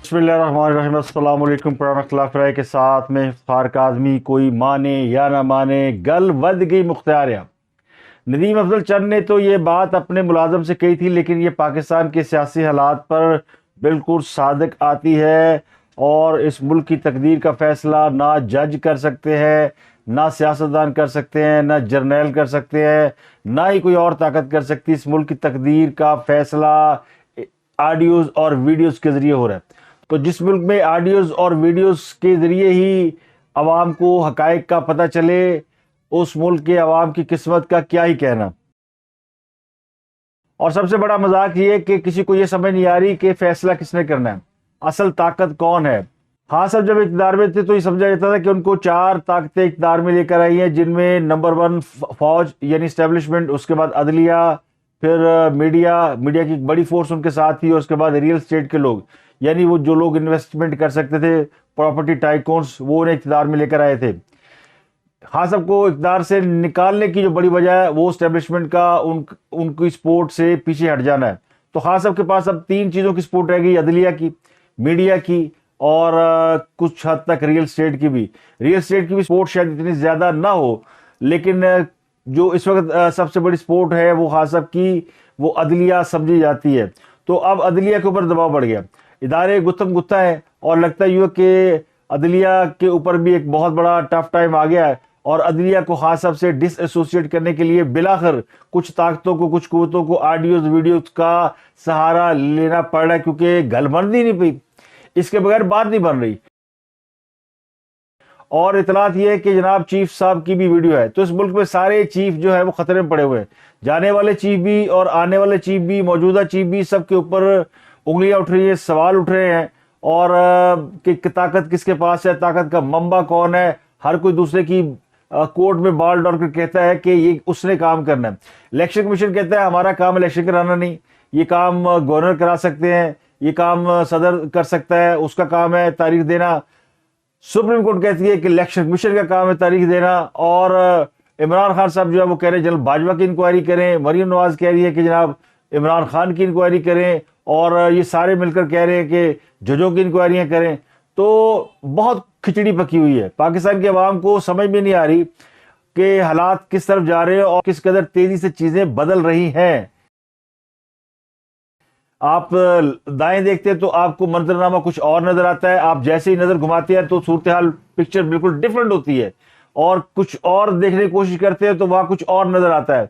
بسم اللہ الرحمن الرحیم۔ السلام علیکم ورحمۃ اللہ وبرکاتہ کے ساتھ میں افتخار کاظمی۔ کوئی مانے یا نہ مانے، گل ود گئی مختاریہ۔ ندیم افضل چند نے تو یہ بات اپنے ملازم سے کہی تھی، لیکن یہ پاکستان کے سیاسی حالات پر بالکل صادق آتی ہے، اور اس ملک کی تقدیر کا فیصلہ نہ جج کر سکتے ہیں، نہ سیاستدان کر سکتے ہیں، نہ جرنیل کر سکتے ہیں، نہ ہی کوئی اور طاقت کر سکتی۔ اس ملک کی تقدیر کا فیصلہ آڈیوز اور ویڈیوز کے ذریعے ہو رہا ہے۔ تو جس ملک میں آڈیوز اور ویڈیوز کے ذریعے ہی عوام کو حقائق کا پتہ چلے، اس ملک کے عوام کی قسمت کا کیا ہی کہنا۔ اور سب سے بڑا مذاق یہ کہ کسی کو یہ سمجھ نہیں آ رہی کہ فیصلہ کس نے کرنا ہے، اصل طاقت کون ہے۔ ہاں صاحب جب اقتدار میں تھے تو یہ سمجھا جاتا تھا کہ ان کو 4 طاقتیں اقتدار میں لے کر آئی ہیں، جن میں نمبر 1 فوج یعنی اسٹیبلشمنٹ، اس کے بعد عدلیہ، پھر میڈیا کی ایک بڑی فورس ان کے ساتھ تھی، اور اس کے بعد ریئل اسٹیٹ کے لوگ، یعنی وہ جو لوگ انویسٹمنٹ کر سکتے تھے، پراپرٹی ٹائکونس، وہ انہیں اقتدار میں لے کر آئے تھے۔ خان صاحب کو اقتدار سے نکالنے کی جو بڑی وجہ ہے وہ اسٹیبلشمنٹ کا ان کی سپورٹ سے پیچھے ہٹ جانا ہے۔ تو خان صاحب کے پاس اب 3 چیزوں کی سپورٹ رہ گئی، عدلیہ کی، میڈیا کی، اور کچھ حد تک ریئل اسٹیٹ کی بھی۔ ریئل اسٹیٹ کی بھی سپورٹ شاید اتنی زیادہ نہ ہو، لیکن جو اس وقت سب سے بڑی سپورٹ ہے وہ خان صاحب کی، وہ عدلیہ سمجھی جاتی ہے۔ تو اب عدلیہ کے اوپر دباؤ بڑھ گیا، ادارے گتھم گتھا ہے، اور لگتا ہے یہ کہ عدلیہ کے اوپر بھی ایک بہت بڑا ٹف ٹائم آ گیا ہے، اور عدلیہ کو خان صاحب سے ڈس ایسوسیٹ کرنے کے لیے بلاخر کچھ طاقتوں کو، کچھ قوتوں کو آڈیوز ویڈیوز کا سہارا لینا پڑ رہا ہے، کیونکہ گل بن ہی نہیں پئی، اس کے بغیر بات نہیں بن رہی۔ اور اطلاعات یہ ہے کہ جناب چیف صاحب کی بھی ویڈیو ہے، تو اس ملک میں سارے چیف جو ہے وہ خطرے میں پڑے ہوئے ہیں، جانے والے چیف بھی اور آنے والے چیف بھی، موجودہ چیف بھی، سب کے اوپر انگلیاں اٹھ رہی ہیں، سوال اٹھ رہے ہیں، اور کہ طاقت کس کے پاس ہے، طاقت کا منبع کون ہے۔ ہر کوئی دوسرے کی کورٹ میں بال ڈال کر کہتا ہے کہ یہ اس نے کام کرنا ہے۔ الیکشن کمیشن کہتا ہے ہمارا کام الیکشن کرانا نہیں، یہ کام گورنر کرا سکتے ہیں، یہ کام صدر کر سکتا ہے، اس کا کام ہے تاریخ دینا۔ سپریم کورٹ کہتی ہے کہ الیکشن کمیشن کا کام ہے تاریخ دینا، اور عمران خان صاحب جو ہے وہ کہہ رہے ہیں جنرل باجوہ کی انکوائری کریں، مریم نواز کہہ رہی ہے کہ جناب عمران خان کی انکوائری کریں، اور یہ سارے مل کر کہہ رہے ہیں کہ ججوں کی انکوائریاں کریں۔ تو بہت کھچڑی پکی ہوئی ہے، پاکستان کے عوام کو سمجھ میں نہیں آ رہی کہ حالات کس طرف جا رہے ہیں اور کس قدر تیزی سے چیزیں بدل رہی ہیں۔ آپ دائیں دیکھتے ہیں تو آپ کو منظرنامہ کچھ اور نظر آتا ہے، آپ جیسے ہی نظر گھماتے ہیں تو صورتحال پکچر بالکل ڈیفرنٹ ہوتی ہے، اور کچھ اور دیکھنے کی کوشش کرتے ہیں تو وہاں کچھ اور نظر آتا ہے۔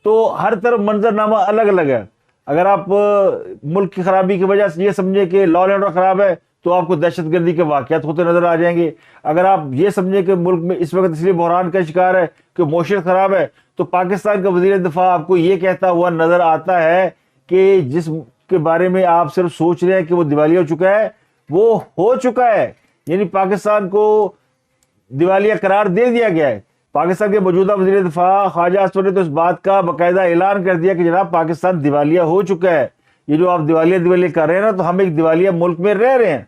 تو ہر طرف منظرنامہ الگ الگ ہے۔ اگر آپ ملک کی خرابی کی وجہ سے یہ سمجھیں کہ لا اینڈ آرڈر خراب ہے تو آپ کو دہشت گردی کے واقعات ہوتے نظر آ جائیں گے۔ اگر آپ یہ سمجھیں کہ ملک میں اس وقت اس لیے بحران کا شکار ہے کہ معیشت خراب ہے، تو پاکستان کا وزیر دفاع آپ کو یہ کہتا ہوا نظر آتا ہے کہ جس کے بارے میں آپ صرف سوچ رہے ہیں کہ وہ دیوالیہ ہو چکا ہے، وہ ہو چکا ہے، یعنی پاکستان کو دیوالیہ قرار دے دیا گیا ہے۔ پاکستان کے موجودہ وزیر دفاع خواجہ اسود نے تو اس بات کا باقاعدہ اعلان کر دیا کہ جناب پاکستان دیوالیہ ہو چکا ہے، یہ جو آپ دیوالیہ کر رہے ہیں نا، تو ہم ایک دیوالیہ ملک میں رہ رہے ہیں۔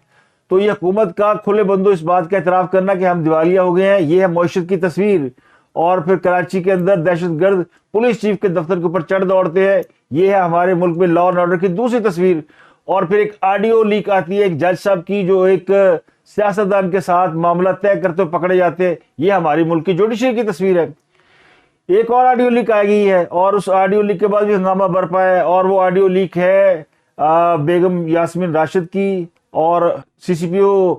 تو یہ حکومت کا کھلے بندوں اس بات کا اعتراف کرنا کہ ہم دیوالیہ ہو گئے ہیں، یہ ہے معیشت کی تصویر۔ اور پھر کراچی کے اندر دہشت گرد پولیس چیف کے دفتر کے اوپر چڑھ دوڑتے ہیں، یہ ہے ہمارے ملک میں لا اینڈ آرڈر کی دوسری تصویر۔ اور پھر ایک آڈیو لیک آتی ہے ایک جج صاحب کی، جو ایک سیاستدان کے ساتھ معاملہ طے کرتے ہوئے پکڑے جاتے ہیں، یہ ہماری ملک کی جوڈیشری کی تصویر ہے۔ ایک اور آڈیو لیک آ گئی ہے، اور اس آڈیو لیک کے بعد بھی ہنگامہ برپا ہے، اور وہ آڈیو لیک ہے بیگم یاسمین راشد کی، اور سی سی پی او،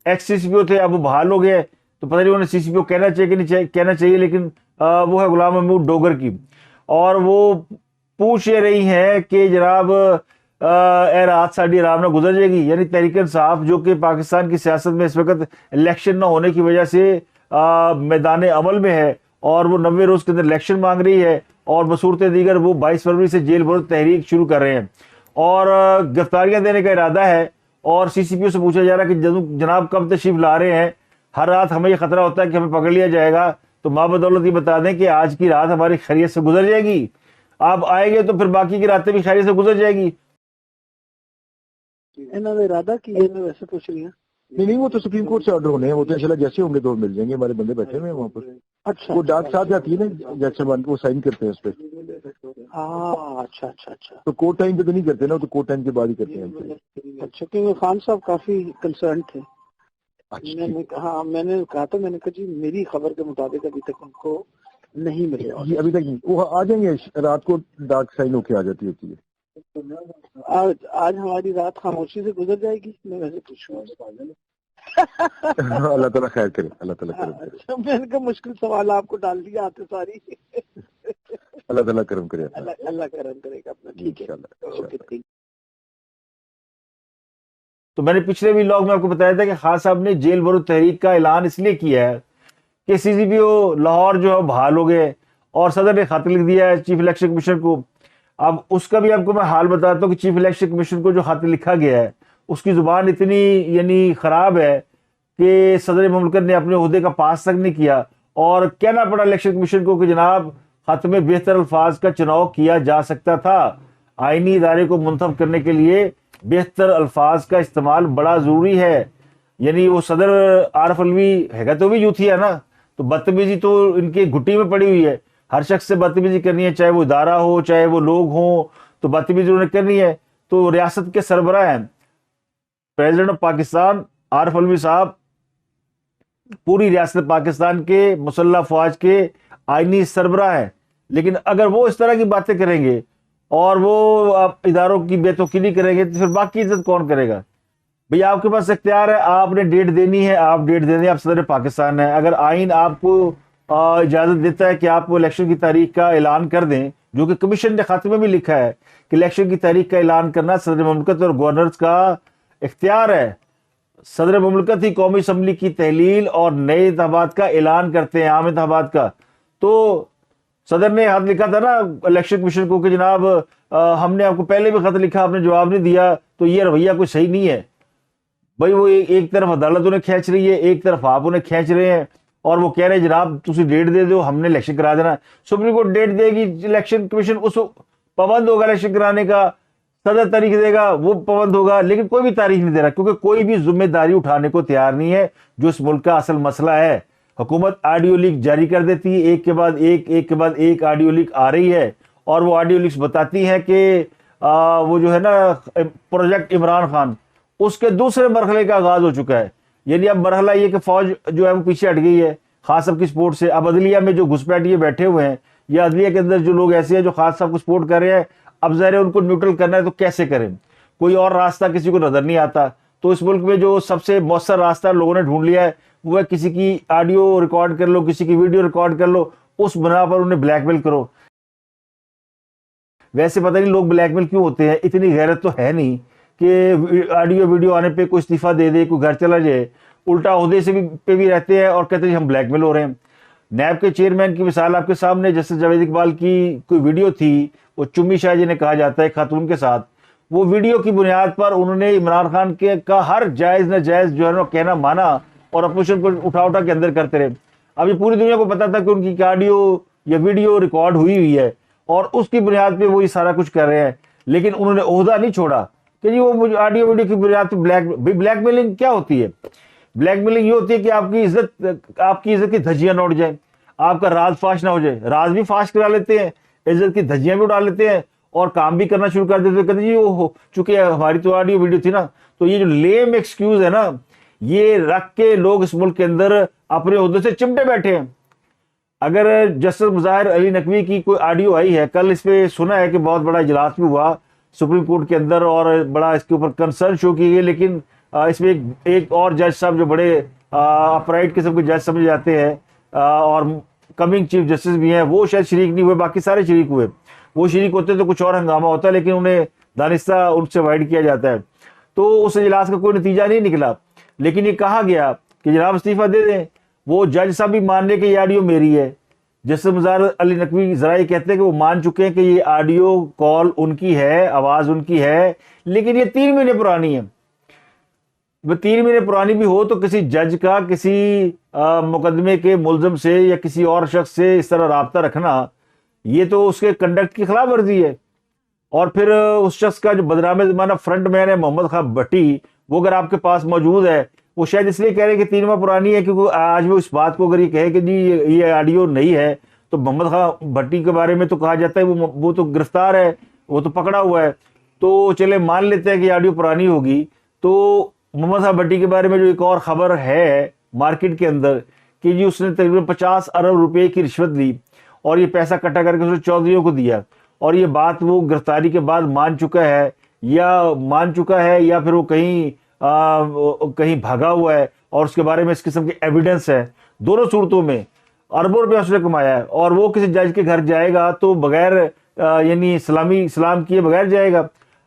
ایکس سی سی پی او تھے، اب وہ بحال ہو گئے، تو پتہ نہیں انہیں سی سی پی او کہنا چاہیے کہ نہیں کہنا چاہیے، لیکن وہ ہے غلام محمود ڈوگر کی، اور وہ پوچھ یہ رہی ہیں کہ جناب اے رات ساڑی آرام نہ گزر جائے گی، یعنی تحریک انصاف جو کہ پاکستان کی سیاست میں اس وقت الیکشن نہ ہونے کی وجہ سے میدان عمل میں ہے، اور وہ 90 روز کے اندر الیکشن مانگ رہی ہے، اور بصورت دیگر وہ 22 فروری سے جیل بروز تحریک شروع کر رہے ہیں، اور گرفتاریاں دینے کا ارادہ ہے۔ اور سی سی پی او سے پوچھا جا رہا ہے کہ جناب کب تشریف لا رہے ہیں، ہر رات ہمیں یہ خطرہ ہوتا ہے کہ ہمیں پکڑ لیا جائے گا، تو ماں بدولت یہ بتا دیں کہ آج کی رات ہماری خیریت سے گزر جائے گی، آپ آئیں گے تو پھر باقی کی راتیں بھی خیریت سے گزر جائے گی۔ انہوں نے ارادہ کی ہے، میں ویسے پوچھ رہی ہوں۔ نہیں وہ تو سپریم کورٹ سے آرڈر ہونے ہیں, وہ تو انشاءاللہ جیسے ہوں گے تو مل جائیں گے, ہمارے بندے بیٹھے ہوئے ہیں وہاں پر. اچھا وہ ڈاک ساتھ جاتی ہے نا جج صاحب, وہ سائن کرتے ہیں اس پہ. ہاں اچھا اچھا اچھا. تو کورٹ ٹائم پہ تو نہیں کرتے نا, تو کورٹ ٹائم کے بعد ہی کرتے ہیں. اچھا کیونکہ خان صاحب کافی کنسرن تھے. میں نے کہا تھا, میں نے کہا جی میری خبر کے مطابق ابھی تک ان کو نہیں ملے. جی ابھی تک وہ آ جائیں گے, رات کو ڈاک سائن ہو کے آ جاتی ہوتی ہے. آج ہماری رات خاموشی سے گزر جائے گی, میں ویسے پوچھوں. اللہ تعالیٰ خیر کرے, اللہ تعالیٰ کرم کرے. اچھا میں نے کہا مشکل سوال آپ کو ڈال دیا آتے ساری. اللہ تعالیٰ کرم کرے, اللہ کرم کرے گا اپنا. ٹھیک ہے. تو میں نے پچھلے بھی لاگ میں آپ کو بتایا تھا کہ خان صاحب نے جیل بھرو تحریک کا اعلان اس لیے کیا ہے کہ سی سی پی او لاہور جو ہے بحال ہو گئے, اور صدر نے خط لکھ دیا ہے چیف الیکشن کمیشن کو. اب اس کا بھی آپ کو میں حال بتاتا ہوں کہ چیف الیکشن کمیشن کو جو خط لکھا گیا ہے اس کی زبان اتنی یعنی خراب ہے کہ صدر مملکت نے اپنے عہدے کا پاس تک نہیں کیا, اور کہنا پڑا الیکشن کمیشن کو کہ جناب خط میں بہتر الفاظ کا چناؤ کیا جا سکتا تھا, آئینی ادارے کو منتخب کرنے کے لیے بہتر الفاظ کا استعمال بڑا ضروری ہے. یعنی وہ صدر عارف علوی ہے تو بھی یوتھی ہے نا, تو بدتمیزی تو ان کے گھٹی میں پڑی ہوئی ہے. ہر شخص سے بدتمیزی کرنی ہے, چاہے وہ ادارہ ہو چاہے وہ لوگ ہوں, تو بدتمیزی انہوں نے کرنی ہے. تو ریاست کے سربراہ ہیں پریزیڈنٹ آف پاکستان عارف علوی صاحب, پوری ریاست پاکستان کے مسلح افواج کے آئینی سربراہ ہیں, لیکن اگر وہ اس طرح کی باتیں کریں گے اور وہ اداروں کی بے توقیری کریں گے تو پھر باقی عزت کون کرے گا؟ بھئی آپ کے پاس اختیار ہے, آپ نے ڈیٹ دینی ہے, آپ ڈیٹ دے دیں, آپ صدر پاکستان ہیں. اگر آئین آپ کو اجازت دیتا ہے کہ آپ الیکشن کی تاریخ کا اعلان کر دیں, جو کہ کمیشن نے خاتمے میں لکھا ہے کہ الیکشن کی تاریخ کا اعلان کرنا صدر مملکت اور گورنرز کا اختیار ہے. صدر مملکت ہی قومی اسمبلی کی تحلیل اور نئے انتخابات کا اعلان کرتے ہیں, عام انتخابات کا. تو صدر نے خط لکھا تھا نا الیکشن کمیشن کو کہ جناب ہم نے آپ کو پہلے بھی خط لکھا, آپ نے جواب نہیں دیا, تو یہ رویہ کوئی صحیح نہیں ہے. بھائی وہ ایک طرف عدالت انہیں کھینچ رہی ہے, ایک طرف آپ انہیں کھینچ رہے ہیں, اور وہ کہہ رہے ہیں جناب تسی ڈیٹ دے دو, ہم نے الیکشن کرا دینا. سپریم کورٹ ڈیٹ دے گی, الیکشن کمیشن اس پابند ہوگا الیکشن کرانے کا, صدر تاریخ دے گا وہ پابند ہوگا, لیکن کوئی بھی تاریخ نہیں دے رہا, کیونکہ کوئی بھی ذمہ داری اٹھانے کو تیار نہیں ہے, جو اس ملک کا اصل مسئلہ ہے. حکومت آڈیو لیک جاری کر دیتی ہے, ایک کے بعد ایک آڈیو لیک آ رہی ہے, اور وہ آڈیو لیکس بتاتی ہیں کہ وہ جو ہے نا پروجیکٹ عمران خان, اس کے دوسرے مرحلے کا آغاز ہو چکا ہے. یعنی اب مرحلہ یہ کہ فوج جو ہے وہ پیچھے ہٹ گئی ہے خان صاحب کی سپورٹ سے. اب عدلیہ میں جو گھسپیٹیے بیٹھے ہوئے ہیں, یا عدلیہ کے اندر جو لوگ ایسے ہیں جو خان صاحب کو سپورٹ کر رہے ہیں, اب ظاہر ہے ان کو نیوٹرل کرنا ہے تو کیسے کریں, کوئی اور راستہ کسی کو نظر نہیں آتا. تو اس ملک میں جو سب سے مؤثر راستہ لوگوں نے ڈھونڈ لیا ہے وہ ہے کسی کی آڈیو ریکارڈ کر لو, کسی کی ویڈیو ریکارڈ کر لو, اس بنا پر انہیں بلیک میل کرو. ویسے پتہ نہیں لوگ بلیک میل کیوں ہوتے ہیں, اتنی غیرت تو ہے نہیں کہ آڈیو ویڈیو آنے پہ کوئی استعفیٰ دے دے, کوئی گھر چلا جائے. الٹا عہدے سے پہ بھی رہتے ہیں اور کہتے ہیں ہم بلیک میل ہو رہے ہیں. نیب کے چیئرمین کی مثال آپ کے سامنے, جسٹس جاوید اقبال کی کوئی ویڈیو تھی, وہ چمی شاہ جنہیں کہا جاتا ہے خاتون کے ساتھ, وہ ویڈیو کی بنیاد پر انہوں نے عمران خان کا ہر جائز ناجائز جو ہے نا کہنا مانا, اور اپوزیشن کو اٹھا کے اندر کرتے رہے. اب یہ پوری دنیا کو پتا تھا کہ ان کی آڈیو یا ویڈیو ریکارڈ ہوئی ہے, اور اس کی بنیاد پہ وہ یہ سارا کچھ کر رہے ہیں, لیکن انہوں نے عہدہ نہیں چھوڑا کہ جی وہ آڈیو ویڈیو کی بنیاد پہ بلیک میلنگ کیا ہوتی ہے. بلیک میلنگ یہ ہوتی ہے کہ آپ کی عزت کی دھجیاں نہ اڑ جائیں, آپ کا راز فاش نہ ہو جائے. راز بھی فاش کرا لیتے ہیں, عزت کی دھجیاں بھی اڑا لیتے ہیں, اور کام بھی کرنا شروع کر دیتے ہیں. کہتے جی وہ چونکہ ہماری تو آڈیو ویڈیو تھی نا. تو یہ جو لیم ایکسکیوز ہے نا, یہ رکھ کے لوگ اس ملک کے اندر اپنے عہدے سے چمٹے بیٹھے ہیں. اگر جسٹس مظاہر علی نقوی کی کوئی آڈیو آئی ہے, کل اس پہ سنا ہے کہ بہت بڑا اجلاس بھی ہوا سپریم کورٹ کے اندر, اور بڑا اس کے اوپر کنسرن شو کی گئی, لیکن اس میں ایک اور جج صاحب جو بڑے اپرائٹ قسم کے جج سمجھے جاتے ہیں اور کمنگ چیف جسٹس بھی ہیں, وہ شاید شریک نہیں ہوئے, باقی سارے شریک ہوئے. وہ شریک ہوتے تو کچھ اور ہنگامہ ہوتا ہے, لیکن انہیں دانستہ ان سے وائڈ کیا جاتا ہے. تو اس اجلاس کا کوئی نتیجہ نہیں نکلا, لیکن یہ کہا گیا کہ جناب استعفیٰ دے دیں. وہ جج صاحب بھی مان لے کہ یہ آڈیو میری ہے. جسٹس مظاہر علی نقوی ذرا یہ کہتے ہیں کہ وہ مان چکے ہیں کہ یہ آڈیو کال ان کی ہے, آواز ان کی ہے, لیکن یہ 3 مہینے پرانی ہے. وہ 3 مہینے پرانی بھی ہو تو کسی جج کا کسی مقدمے کے ملزم سے یا کسی اور شخص سے اس طرح رابطہ رکھنا, یہ تو اس کے کنڈکٹ کی خلاف ورزی ہے. اور پھر اس شخص کا جو بدنام زمانہ فرنٹ مین ہے محمد خان بھٹی, وہ اگر آپ کے پاس موجود ہے, وہ شاید اس لیے کہہ رہے ہیں کہ 3 ماہ پرانی ہے کیونکہ آج وہ اس بات کو اگر یہ کہے کہ جی یہ آڈیو نہیں ہے تو محمد خان بھٹی کے بارے میں تو کہا جاتا ہے وہ تو گرفتار ہے, وہ تو پکڑا ہوا ہے, تو چلے مان لیتے ہیں کہ آڈیو پرانی ہوگی. تو محمد خان بھٹی کے بارے میں جو ایک اور خبر ہے مارکیٹ کے اندر کہ جی اس نے تقریباً 50 ارب روپے کی رشوت لی اور یہ پیسہ کٹھا کر کے اس نے چودھریوں کو دیا, اور یہ بات وہ گرفتاری کے بعد مان چکا ہے یا پھر وہ کہیں بھاگا ہوا ہے اور اس کے بارے میں اس قسم کے ایویڈنس ہے. دونوں صورتوں میں اربوں روپے اس نے کمایا ہے, اور وہ کسی جج کے گھر جائے گا تو بغیر یعنی سلام کیے بغیر جائے گا.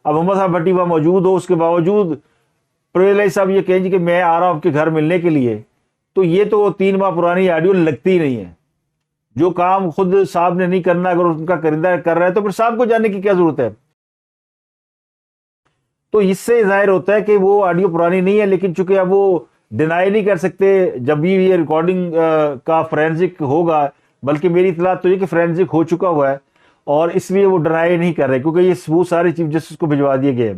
اب محمد صاحب بھٹی وہاں موجود ہو, اس کے باوجود پرویز الہی صاحب یہ کہیں جی کہ میں آ رہا ہوں آپ کے گھر ملنے کے لیے, تو یہ تو 3 ماہ پرانی آڈیو لگتی ہی نہیں ہے. جو کام خود صاحب نے نہیں کرنا اگر ان کا کرندہ کر رہا ہے تو پھر صاحب کو جاننے کی کیا ضرورت ہے. تو اس سے ظاہر ہوتا ہے کہ وہ آڈیو پرانی نہیں ہے, لیکن چونکہ اب وہ ڈینائی نہیں کر سکتے جب بھی یہ ریکارڈنگ کا فرینزک ہوگا, بلکہ میری اطلاع تو یہ کہ فرینزک ہو چکا ہوا ہے اور اس لیے وہ ڈینائی نہیں کر رہے کیونکہ یہ ثبوت سارے چیف جسٹس کو بھجوا دیے گئے.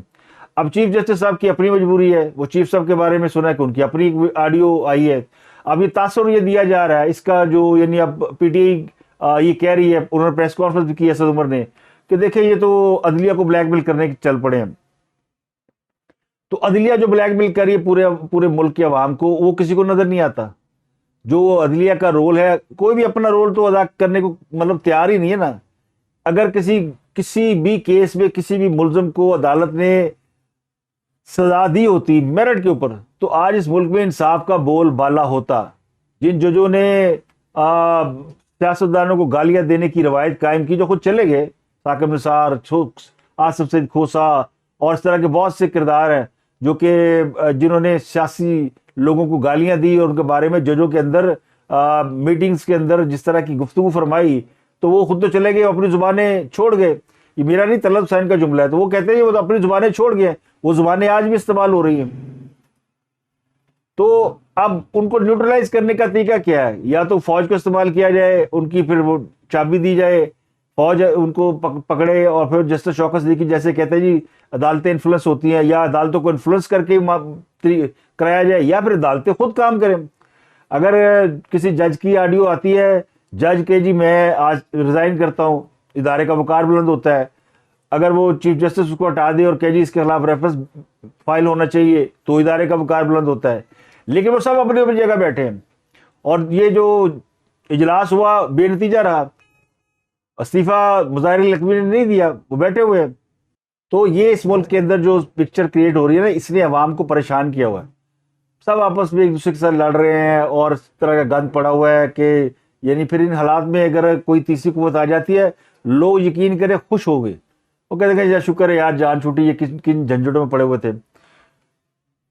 اب چیف جسٹس صاحب کی اپنی مجبوری ہے, وہ چیف صاحب کے بارے میں سنا ہے کہ ان کی اپنی آڈیو آئی ہے. اب یہ تاثر یہ دیا جا رہا ہے اس کا جو یعنی اب پی ٹی آئی یہ کہہ رہی ہے, انہوں نے پریس کانفرنس بھی کی اسد عمر نے کہ دیکھیں یہ تو عدلیہ کو بلیک میل کرنے چل پڑے ہیں. تو عدلیہ جو بلیک میل کر رہی ہے پورے ملک کے عوام کو, وہ کسی کو نظر نہیں آتا. جو عدلیہ کا رول ہے, کوئی بھی اپنا رول تو ادا کرنے کو مطلب تیار ہی نہیں ہے نا. اگر کسی بھی کیس میں کسی بھی ملزم کو عدالت نے سزا دی ہوتی میرٹ کے اوپر تو آج اس ملک میں انصاف کا بول بالا ہوتا. جن ججوں نے سیاستدانوں کو گالیاں دینے کی روایت قائم کی جو خود چلے گئے, ثاقب نثار, آصف سید کھوسا اور اس طرح کے بہت سے کردار ہیں جو کہ جنہوں نے سیاسی لوگوں کو گالیاں دی اور ان کے بارے میں ججوں کے اندر میٹنگز کے اندر جس طرح کی گفتگو فرمائی, تو وہ خود تو چلے گئے, اپنی زبانیں چھوڑ گئے. یہ میرا نہیں, طلعت حسین کا جملہ ہے, تو وہ کہتے ہیں وہ تو اپنی زبانیں چھوڑ گئے, وہ زبانیں آج بھی استعمال ہو رہی ہیں. تو اب ان کو نیوٹرلائز کرنے کا طریقہ کیا ہے, یا تو فوج کو استعمال کیا جائے, ان کی پھر وہ چابی دی جائے, فوج ان کو پکڑے اور پھر جسٹس شوکت صدیقی جیسے کہتے ہیں جی عدالتیں انفلوئنس ہوتی ہیں, یا عدالتوں کو انفلوئنس کر کے کرایا جائے, یا پھر عدالتیں خود کام کریں. اگر کسی جج کی آڈیو آتی ہے, جج کہ جی میں آج ریزائن کرتا ہوں, ادارے کا وقار بلند ہوتا ہے. اگر وہ چیف جسٹس اس کو ہٹا دے اور کہ جی اس کے خلاف ریفرنس فائل ہونا چاہیے تو ادارے کا وقار بلند ہوتا ہے. لیکن وہ سب اپنی اپنی جگہ بیٹھے ہیں, اور یہ جو اجلاس ہوا بے نتیجہ رہا, استعفیٰ مظاہر لکھوی نے نہیں دیا, وہ بیٹھے ہوئے ہیں. تو یہ اس ملک کے اندر جو پکچر کریٹ ہو رہی ہے نا, اس نے عوام کو پریشان کیا ہوا ہے. سب آپس میں ایک دوسرے کے ساتھ لڑ رہے ہیں اور اس طرح کا گند پڑا ہوا ہے کہ یعنی پھر ان حالات میں اگر کوئی تیسری قوت آ جاتی ہے, لوگ یقین کریں خوش ہو گئے, وہ کہتے ہیں کہ شکر ہے یار جان چھوٹی, یہ کن جھنجھٹوں میں پڑے ہوئے تھے.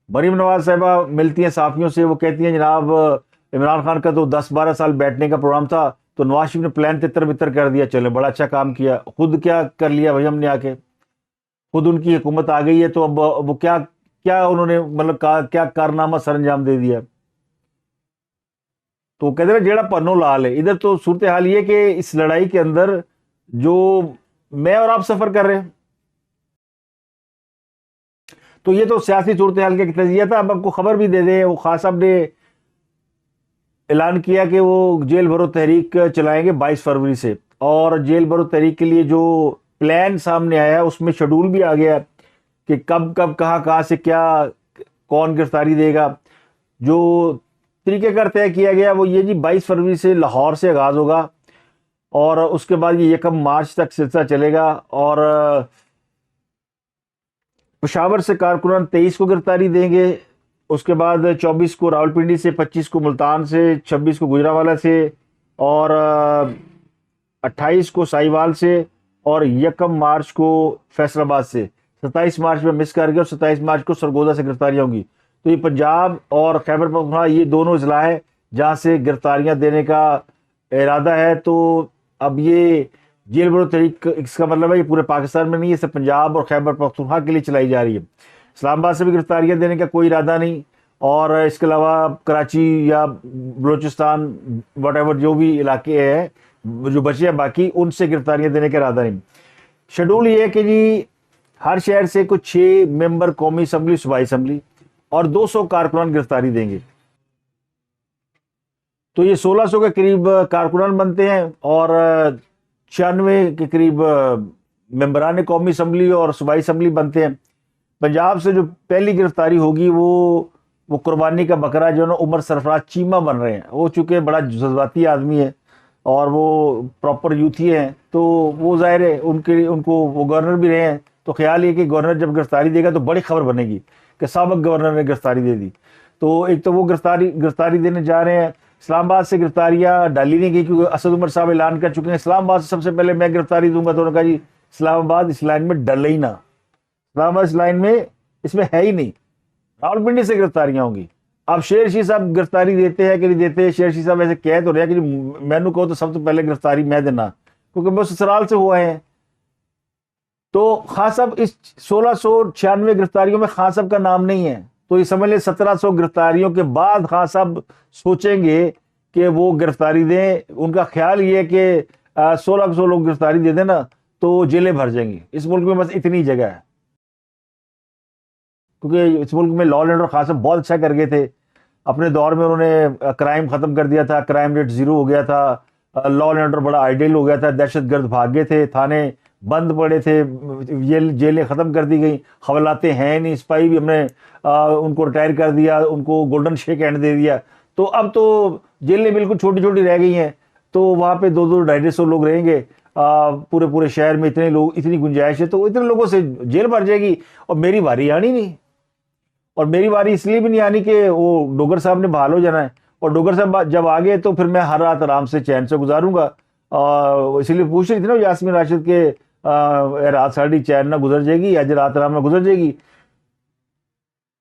مریم نواز صاحبہ ملتی ہیں صحافیوں سے, وہ کہتی ہیں جناب عمران خان کا تو 10-12 سال بیٹھنے کا پروگرام تھا, تو نواز شریف نے پلان تتر بتر کر دیا. چلے بڑا اچھا کام کیا, خود کیا کر لیا بھائی ہم نے آ کے, خود ان کی حکومت آ گئی ہے, تو اب وہ کیا انہوں نے مطلب کیا کارنامہ سر انجام دے دیا. تو کہتے ہیں جیڑا پنو لال ہے. ادھر تو صورتحال یہ کہ اس لڑائی کے اندر جو میں اور آپ سفر کر رہے ہیں, تو یہ تو سیاسی صورتحال کا تجزیہ تھا. اب آپ کو خبر بھی دے دیں, وہ خان صاحب نے اعلان کیا کہ وہ جیل بھرو تحریک چلائیں گے 22 فروری سے, اور جیل بھرو تحریک کے لیے جو پلان سامنے آیا اس میں شیڈول بھی آ گیا کہ کب کہاں سے کیا کون گرفتاری دے گا. جو طریقہ کار طے کیا گیا وہ یہ جی 22 فروری سے لاہور سے آغاز ہوگا, اور اس کے بعد یہ 1 مارچ تک سلسلہ چلے گا, اور پشاور سے کارکنان 23 کو گرفتاری دیں گے, اس کے بعد 24 کو راولپنڈی سے, 25 کو ملتان سے, 26 کو گجرانوالہ سے, اور 28 کو ساہیوال سے, اور 1 مارچ کو فیصل آباد سے. 27 مارچ میں مس کر گئے اور 27 مارچ کو سرگودا سے گرفتاریاں ہوں گی. تو یہ پنجاب اور خیبر پختونخوا یہ دونوں اضلاع ہیں جہاں سے گرفتاریاں دینے کا ارادہ ہے. تو اب یہ جیل بھرو تحریک اس کا مطلب ہے یہ پورے پاکستان میں نہیں, یہ صرف پنجاب اور خیبر پختونخوا کے لیے چلائی جا رہی ہے. اسلام آباد سے بھی گرفتاریاں دینے کا کوئی ارادہ نہیں, اور اس کے علاوہ کراچی یا بلوچستان واٹ ایور جو بھی علاقے ہیں جو بچے ہیں باقی, ان سے گرفتاریاں دینے کا ارادہ نہیں. شیڈول یہ ہے کہ جی ہر شہر سے کچھ 6 ممبر قومی اسمبلی صوبائی اسمبلی, اور 200 کارکنان گرفتاری دیں گے. تو یہ 1600 کے قریب کارکنان بنتے ہیں اور 96 کے قریب ممبران قومی اسمبلی اور صوبائی اسمبلی بنتے ہیں. پنجاب سے جو پہلی گرفتاری ہوگی وہ قربانی کا بکرا جو ہے نا عمر سرفراز چیمہ بن رہے ہیں. وہ چونکہ بڑا جذباتی آدمی ہے اور وہ پراپر یوتھی ہیں، تو وہ ظاہر ہے ان کو وہ گورنر بھی رہے ہیں، تو خیال یہ کہ گورنر جب گرفتاری دے گا تو بڑی خبر بنے گی کہ سابق گورنر نے گرفتاری دے دی. تو ایک تو وہ گرفتاری دینے جا رہے ہیں. اسلام آباد سے گرفتاریاں ڈالی نہیں گئی کیونکہ اسد عمر صاحب اعلان کر چکے ہیں اسلام آباد سے سب سے پہلے میں گرفتاری دوں گا. تو انہوں نے کہا جی اسلام آباد اس لائن میں ڈلے ہی نہ، اسلام آباد اس لائن میں اس میں ہے ہی نہیں. راولپنڈی سے گرفتاریاں ہوں گی. اب شیر رشید صاحب گرفتاری دیتے ہیں کہ نہیں دیتے؟ شیر رشید صاحب ایسے کہہ تو رہے ہیں کہ میں نے کہو تو سب سے پہلے گرفتاری میں دینا، کیونکہ وہ سسرال سے ہوا ہے. تو خان صاحب اس 1696 گرفتاریوں میں خان صاحب کا نام نہیں ہے. تو یہ سمجھ لیں 1700 گرفتاریوں کے بعد خان صاحب سوچیں گے کہ وہ گرفتاری دیں. ان کا خیال یہ ہے کہ 1600 لوگ گرفتاری دے دیں نا تو جیلیں بھر جائیں گی. اس ملک میں بس اتنی جگہ ہے، کیونکہ اس ملک میں لا اینڈ آرڈر خان صاحب بہت اچھا کر گئے تھے. اپنے دور میں انہوں نے کرائم ختم کر دیا تھا، کرائم ریٹ 0 ہو گیا تھا، لا اینڈ آرڈر بڑا آئیڈیل ہو گیا تھا، دہشت گرد بھاگ گئے تھے، تھانے بند پڑے تھے، جیلیں ختم کر دی گئیں، حوالاتیں ہیں نہیں، سپاہی بھی ہم نے ان کو ریٹائر کر دیا، ان کو گولڈن شیک ہینڈ دے دیا. تو اب تو جیلیں بالکل چھوٹی چھوٹی رہ گئی ہیں. تو وہاں پہ 200-250 لوگ رہیں گے پورے شہر میں. اتنے لوگ، اتنی گنجائش ہے، تو اتنے لوگوں سے جیل بھر جائے گی. اور میری باری آنی نہیں، اور میری باری اس لیے بھی نہیں آنی کہ وہ ڈوگر صاحب نے بحال ہو جانا ہے. اور ڈوگر صاحب جب آ گئے تو پھر میں ہر رات آرام سے چین سے گزاروں گا. اسی لیے پوچھ رہی تھی نا یاسمین راشد کے رات ساڑی چین نہ گزر جائے گی، آج رات آرام نہ گزر جائے گی.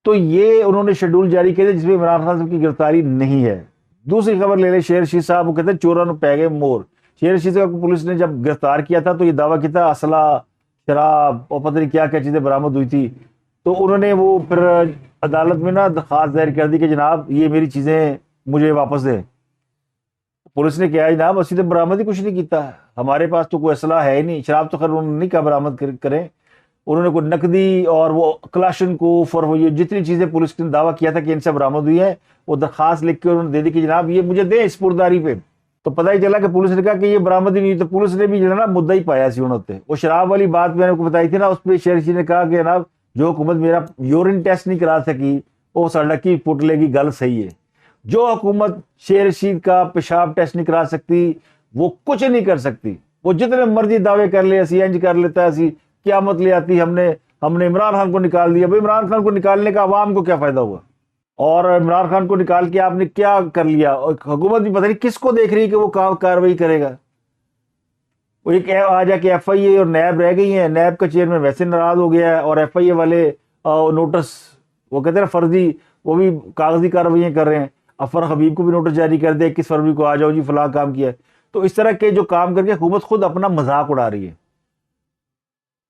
تو یہ انہوں نے شیڈول جاری کیا جس میں عمران خان صاحب کی گرفتاری نہیں ہے. دوسری خبر لے لیں شیر رشید صاحب. وہ کہتے ہیں چوراں نو پے گئے مور. شیر رشید صاحب کو پولیس نے جب گرفتار کیا تھا تو یہ دعویٰ کیا تھا اسلحہ، شراب اور پتہ نہیں کیا کیا چیزیں برآمد ہوئی تھی. تو انہوں نے وہ پھر عدالت میں نا درخواست دائر کر دی کہ جناب یہ میری چیزیں مجھے واپس دیں. پولیس نے کہا جناب اسی تو برآمد ہی کچھ نہیں کیتا، ہمارے پاس تو کوئی اسلحہ ہے ہی نہیں. شراب تو خیر انہوں نے نہیں کہا برآمد کریں، انہوں نے کوئی نقدی اور وہ کلاشن کوف اور وہ یہ جتنی چیزیں پولیس نے دعویٰ کیا تھا کہ ان سے برآمد ہوئی ہیں وہ درخواست لکھ کے انہوں نے دے دی کہ جناب یہ مجھے دیں سپرداری پہ. تو پتہ ہی چلا کہ پولیس نے کہا کہ یہ برآمد ہی نہیں. تو پولیس نے بھی جو ہے نا مدعا ہی پایا سی انہوں نے. وہ شراب والی بات میں نے کو بتائی تھی نا، اس پہ شیر رشید نے کہا کہ جناب جو حکومت میرا یورین ٹیسٹ نہیں کرا سکی وہ سڑکی پٹ لے گی، گل صحیح ہے. جو حکومت شیر رشید کا پیشاب ٹیسٹ نہیں کرا سکتی وہ کچھ نہیں کر سکتی. وہ جتنے مرضی دعوے کر لے، اسی انج کر لیتا ہے، اسی قیامت لے آتی. ہم نے عمران خان کو نکال دیا. بھائی عمران خان کو نکالنے کا عوام کو کیا فائدہ ہوا؟ اور عمران خان کو نکال کے آپ نے کیا کر لیا؟ اور حکومت بھی پتہ نہیں کس کو دیکھ رہی کہ وہ کاروائی کرے گا. وہ ایک آ جا کے ایف آئی اے اور نیب رہ گئی ہیں. نیب کا چیئرمین ویسے ناراض ہو گیا ہے اور ایف آئی اے والے نوٹس وہ کہتے ہیں فرضی، وہ بھی کاغذی کارروائیاں کر رہے ہیں. افر حبیب کو بھی نوٹس جاری کر دے 21 فروری کو آ جاؤ جی فلاں کام کیا ہے. تو اس طرح کے جو کام کر کے حکومت خود اپنا مذاق اڑا رہی ہے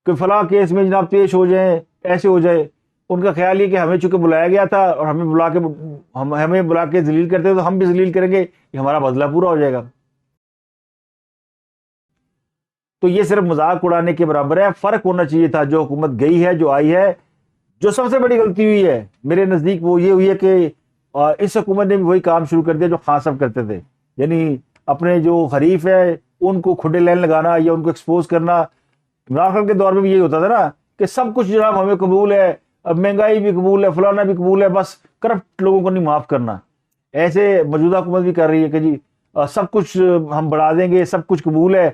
کہ فلاں کیس میں جناب پیش ہو جائیں، ایسے ہو جائے. ان کا خیال یہ کہ ہمیں چونکہ بلایا گیا تھا اور ہمیں بلا کے ذلیل کرتے ہیں تو ہم بھی ذلیل کریں گے، یہ ہمارا بدلہ پورا ہو جائے گا. تو یہ صرف مذاق اڑانے کے برابر ہے. فرق ہونا چاہیے تھا. جو حکومت گئی ہے، جو آئی ہے، جو سب سے بڑی غلطی ہوئی ہے میرے نزدیک وہ یہ ہوئی ہے کہ اس حکومت نے بھی وہی کام شروع کر دیا جو خان صاحب کرتے تھے. یعنی اپنے جو حریف ہے ان کو کھڈے لین لگانا یا ان کو ایکسپوز کرنا. عمران خان کے دور میں بھی یہی ہوتا تھا نا کہ سب کچھ جناب ہمیں قبول ہے، مہنگائی بھی قبول ہے، فلانا بھی قبول ہے، بس کرپٹ لوگوں کو نہیں معاف کرنا. ایسے موجودہ حکومت بھی کر رہی ہے کہ جی سب کچھ ہم بڑھا دیں گے، سب کچھ قبول ہے،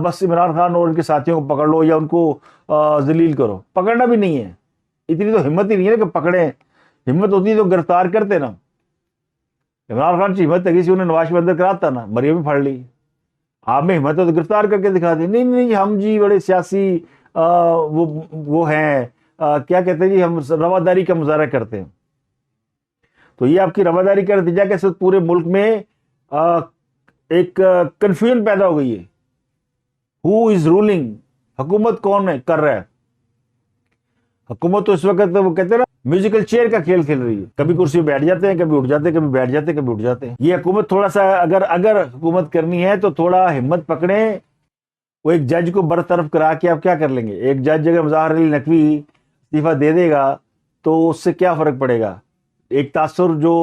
بس عمران خان اور ان کے ساتھیوں کو پکڑ لو یا ان کو ذلیل کرو. پکڑنا بھی نہیں ہے، اتنی تو ہمت ہی نہیں ہے کہ پکڑیں. ہمت ہوتی تو گرفتار کرتے نا. عمران خان کی ہمت تگی سی انہیں نواز شریف اندر کراتا نا، مریم بھی پھاڑ لی. آپ میں ہمت ہو تو گرفتار کر کے دکھا دیں. نہیں ہم جی بڑے سیاسی وہ ہیں، کیا کہتے ہیں جی، ہم رواداری کا مظاہرہ کرتے ہیں. تو یہ آپ کی رواداری کا نتیجہ کہ پورے ملک میں ایک کنفیوژن پیدا ہو گئی ہے. ہو از رولنگ؟ حکومت کون ہے کر رہا ہے؟ حکومت تو اس وقت وہ کہتے ہیں نا میوزیکل چیئر کا کھیل کھیل رہی ہے. کبھی کرسی بیٹھ جاتے ہیں، کبھی اٹھ جاتے ہیں، کبھی بیٹھ جاتے ہیں، کبھی اٹھ جاتے ہیں. یہ حکومت تھوڑا سا اگر حکومت کرنی ہے تو تھوڑا ہمت پکڑیں. وہ ایک جج کو برطرف کرا کے آپ کیا کر لیں گے؟ ایک جج اگر مظاہر علی نقوی استعفیٰ دے دے گا تو اس سے کیا فرق پڑے گا؟ ایک تاثر جو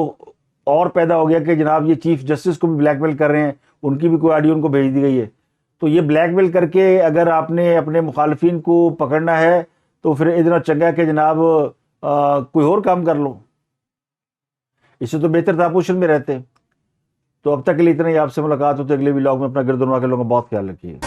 اور پیدا ہو گیا کہ جناب یہ چیف جسٹس کو بھی بلیک میل کر رہے ہیں, ان کی بھی کوئی آڈیو ان کو بھیج دی گئی ہے. تو یہ بلیک میل کر کے اگر آپ نے اپنے مخالفین کو پکڑنا ہے تو پھر اتنا چنگا کہ جناب کوئی اور کام کر لو, اس سے تو بہتر تھا پوزیشن میں رہتے. تو اب تک کے لیے اتنا ہی, آپ سے ملاقات ہوتی ہے اگلے ولاگ میں. اپنا گرد و نواح کے لوگوں کا بہت خیال رکھیے.